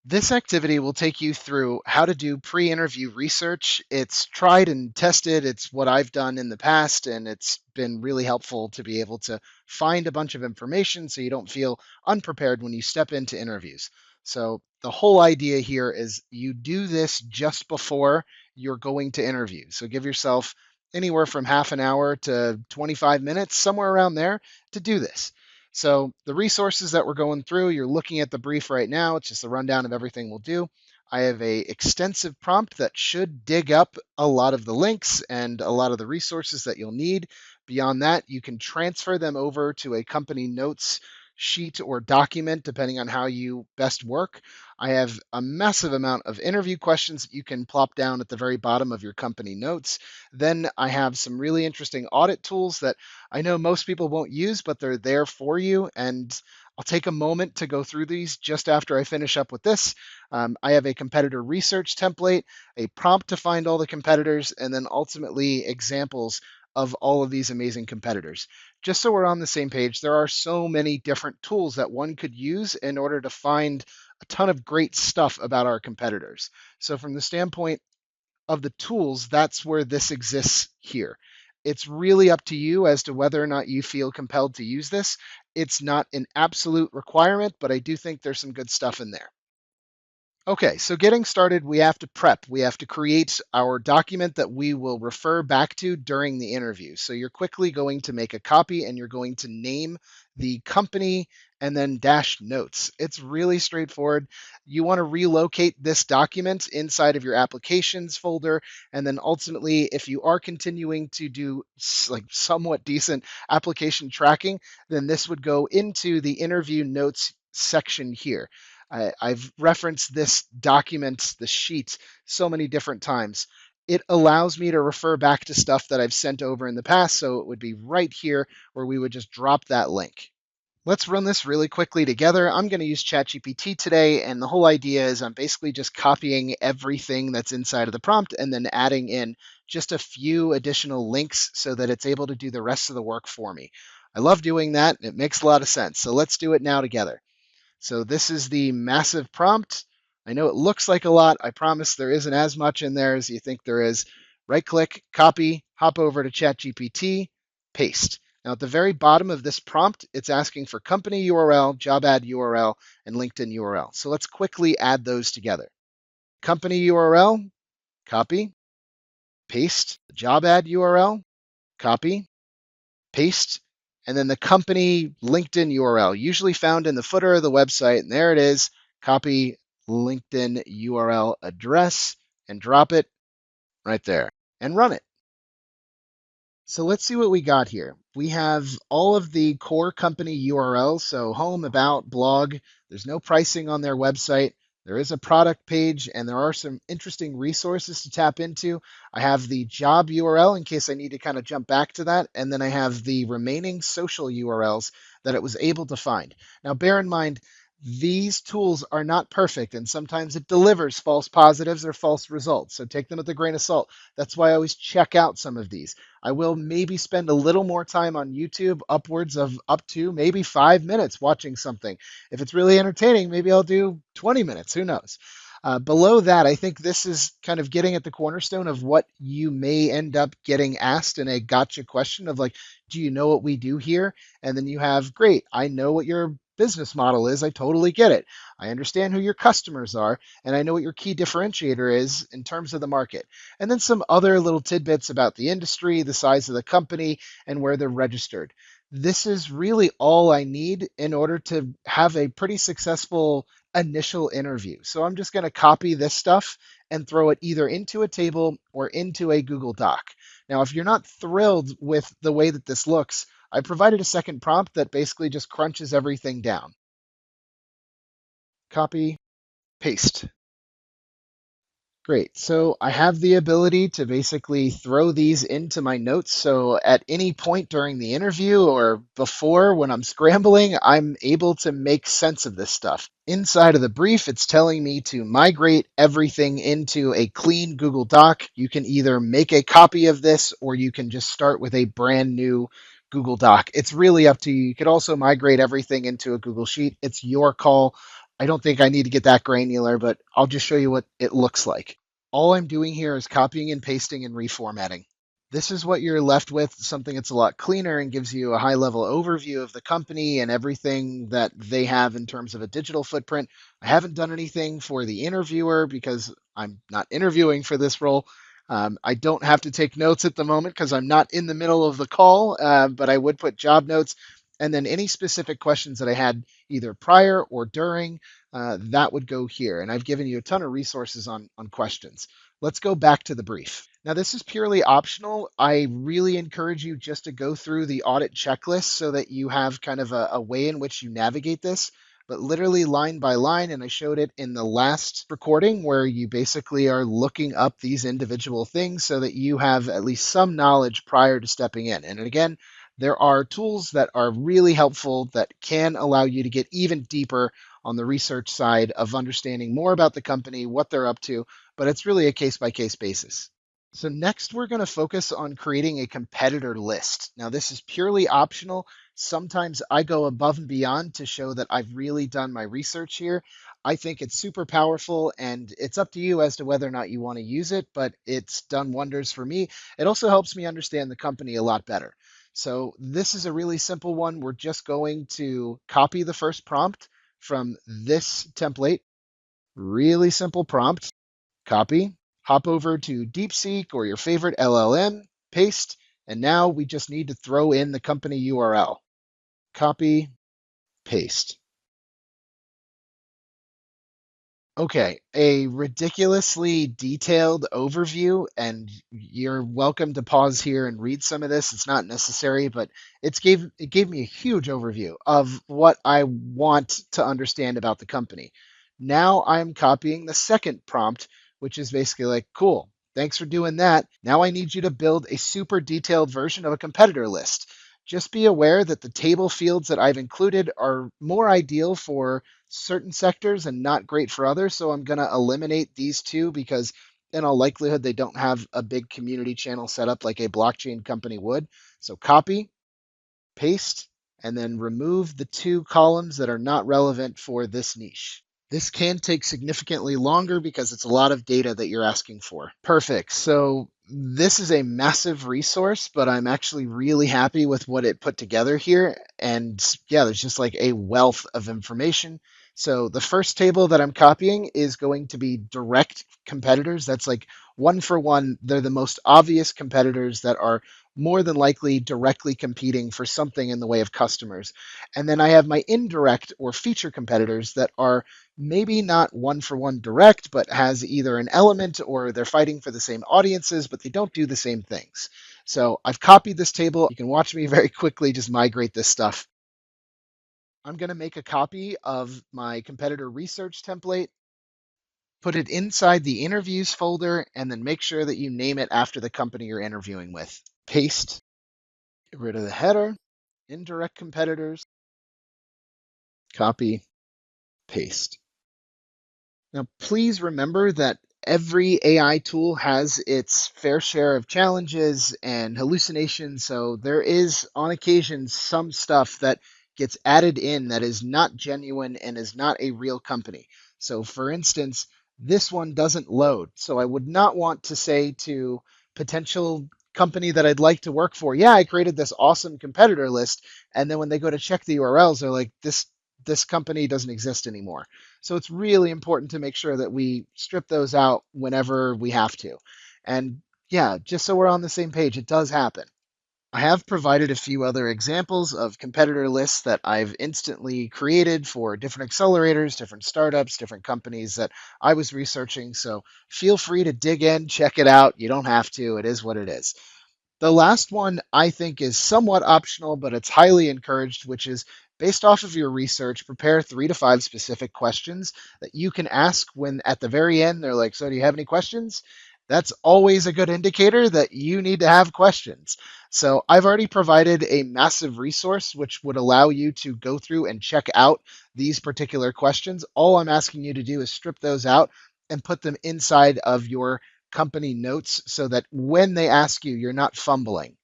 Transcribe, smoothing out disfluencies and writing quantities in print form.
This activity will take you through how to do pre-interview research. It's tried and tested. It's what I've done in the past, and it's been really helpful to be able to find a bunch of information so you don't feel unprepared when you step into interviews. So, the whole idea here is you do this just before you're going to interview. So, give yourself anywhere from half an hour to 25 minutes, somewhere around there, to do this. So the resources that we're going through, you're looking at the brief right now. It's just a rundown of everything we'll do. I have a extensive prompt that should dig up a lot of the links and a lot of the resources that you'll need. Beyond that, you can transfer them over to a company notes sheet or document, depending on how you best work. I have a massive amount of interview questions that you can plop down at the very bottom of your company notes. Then I have some really interesting audit tools that I know most people won't use, but they're there for you. And I'll take a moment to go through these just after I finish up with this. I have a competitor research template, a prompt to find all the competitors, and then ultimately examples of all of these amazing competitors. Just so we're on the same page, there are so many different tools that one could use in order to find a ton of great stuff about our competitors. So, from the standpoint of the tools, that's where this exists here. It's really up to you as to whether or not you feel compelled to use this. It's not an absolute requirement, but I do think there's some good stuff in there. Okay, so getting started, we have to prep. We have to create our document that we will refer back to during the interview. So you're quickly going to make a copy and you're going to name the company and then dash notes. It's really straightforward. You want to relocate this document inside of your applications folder. And then ultimately, if you are continuing to do like somewhat decent application tracking, then this would go into the interview notes section here. I've referenced this document, the sheet, so many different times. It allows me to refer back to stuff that I've sent over in the past, so it would be right here where we would just drop that link. Let's run this really quickly together. I'm going to use ChatGPT today, and the whole idea is I'm basically just copying everything that's inside of the prompt and then adding in just a few additional links so that it's able to do the rest of the work for me. I love doing that. It makes a lot of sense. So let's do it now together. So this is the massive prompt. I know it looks like a lot. I promise there isn't as much in there as you think there is. Right click, copy, hop over to ChatGPT, paste. Now at the very bottom of this prompt, it's asking for company URL, job ad URL, and LinkedIn URL. So let's quickly add those together. Company URL, copy, paste. The job ad URL, copy, paste, and then the company LinkedIn URL, usually found in the footer of the website. And there it is. Copy LinkedIn URL address and drop it right there and run it. So let's see what we got here. We have all of the core company URLs, so home, about, blog. There's no pricing on their website. There is a product page, and there are some interesting resources to tap into. I have the job URL in case I need to kind of jump back to that, and then I have the remaining social URLs that it was able to find. Now, bear in mind, these tools are not perfect, and sometimes it delivers false positives or false results. So take them with a grain of salt. That's why I always check out some of these. I will maybe spend a little more time on YouTube, upwards of up to maybe 5 minutes watching something. If it's really entertaining, maybe I'll do 20 minutes. Who knows? Below that, I think this is kind of getting at the cornerstone of what you may end up getting asked in a gotcha question of like, do you know what we do here? And then you have, great, I know what your business model is. I totally get it. I understand who your customers are, and I know what your key differentiator is in terms of the market. And then some other little tidbits about the industry, the size of the company, and where they're registered. This is really all I need in order to have a pretty successful initial interview. So I'm just going to copy this stuff and throw it either into a table or into a Google Doc. Now, if you're not thrilled with the way that this looks, I provided a second prompt that basically just crunches everything down. Copy, paste. Great. So I have the ability to basically throw these into my notes. So at any point during the interview or before when I'm scrambling, I'm able to make sense of this stuff. Inside of the brief, it's telling me to migrate everything into a clean Google Doc. You can either make a copy of this or you can just start with a brand new Google Doc. It's really up to you. You could also migrate everything into a Google Sheet. It's your call. I don't think I need to get that granular, but I'll just show you what it looks like. All I'm doing here is copying and pasting and reformatting. This is what you're left with, something that's a lot cleaner and gives you a high level overview of the company and everything that they have in terms of a digital footprint. I haven't done anything for the interviewer because I'm not interviewing for this role. I don't have to take notes at the moment because I'm not in the middle of the call, but I would put job notes and then any specific questions that I had either prior or during, that would go here. And I've given you a ton of resources on questions. Let's go back to the brief. Now, this is purely optional. I really encourage you just to go through the audit checklist so that you have kind of a way in which you navigate this, but literally line by line. And I showed it in the last recording where you basically are looking up these individual things so that you have at least some knowledge prior to stepping in. And again, there are tools that are really helpful that can allow you to get even deeper on the research side of understanding more about the company, what they're up to, but it's really a case by case basis. So next, we're going to focus on creating a competitor list. Now, this is purely optional. Sometimes I go above and beyond to show that I've really done my research here. I think it's super powerful, and it's up to you as to whether or not you want to use it, but it's done wonders for me. It also helps me understand the company a lot better. So this is a really simple one. We're just going to copy the first prompt from this template. Really simple prompt. Copy, hop over to DeepSeek or your favorite LLM, paste, and now we just need to throw in the company URL. Copy, paste. Okay, a ridiculously detailed overview, and you're welcome to pause here and read some of this. It's not necessary, but it gave me a huge overview of what I want to understand about the company. Now I'm copying the second prompt, which is basically like, cool, thanks for doing that. Now I need you to build a super detailed version of a competitor list. Just be aware that the table fields that I've included are more ideal for certain sectors and not great for others. So I'm going to eliminate these two because in all likelihood, they don't have a big community channel set up like a blockchain company would. So copy, paste, and then remove the two columns that are not relevant for this niche. This can take significantly longer because it's a lot of data that you're asking for. Perfect. So this is a massive resource, but I'm actually really happy with what it put together here. And yeah, there's just like a wealth of information. So the first table that I'm copying is going to be direct competitors. That's like one for one. They're the most obvious competitors that are more than likely directly competing for something in the way of customers. And then I have my indirect or feature competitors that are maybe not one for one direct, but has either an element or they're fighting for the same audiences, but they don't do the same things. So I've copied this table. You can watch me very quickly just migrate this stuff. I'm going to make a copy of my competitor research template, put it inside the interviews folder, and then make sure that you name it after the company you're interviewing with. Paste, get rid of the header, indirect competitors, copy, paste. Now, please remember that every AI tool has its fair share of challenges and hallucinations. So there is, on occasion, some stuff that gets added in that is not genuine and is not a real company. So, for instance, this one doesn't load. So I would not want to say to potential company that I'd like to work for, yeah, I created this awesome competitor list. And then when they go to check the URLs, they're like, this company doesn't exist anymore. So it's really important to make sure that we strip those out whenever we have to. And yeah, just so we're on the same page, it does happen. I have provided a few other examples of competitor lists that I've instantly created for different accelerators, different startups, different companies that I was researching. So feel free to dig in, check it out. You don't have to, it is what it is. The last one I think is somewhat optional, but it's highly encouraged, which is based off of your research, prepare 3 to 5 specific questions that you can ask when at the very end they're like, so do you have any questions? That's always a good indicator that you need to have questions. So I've already provided a massive resource which would allow you to go through and check out these particular questions. All I'm asking you to do is strip those out and put them inside of your company notes so that when they ask you, you're not fumbling.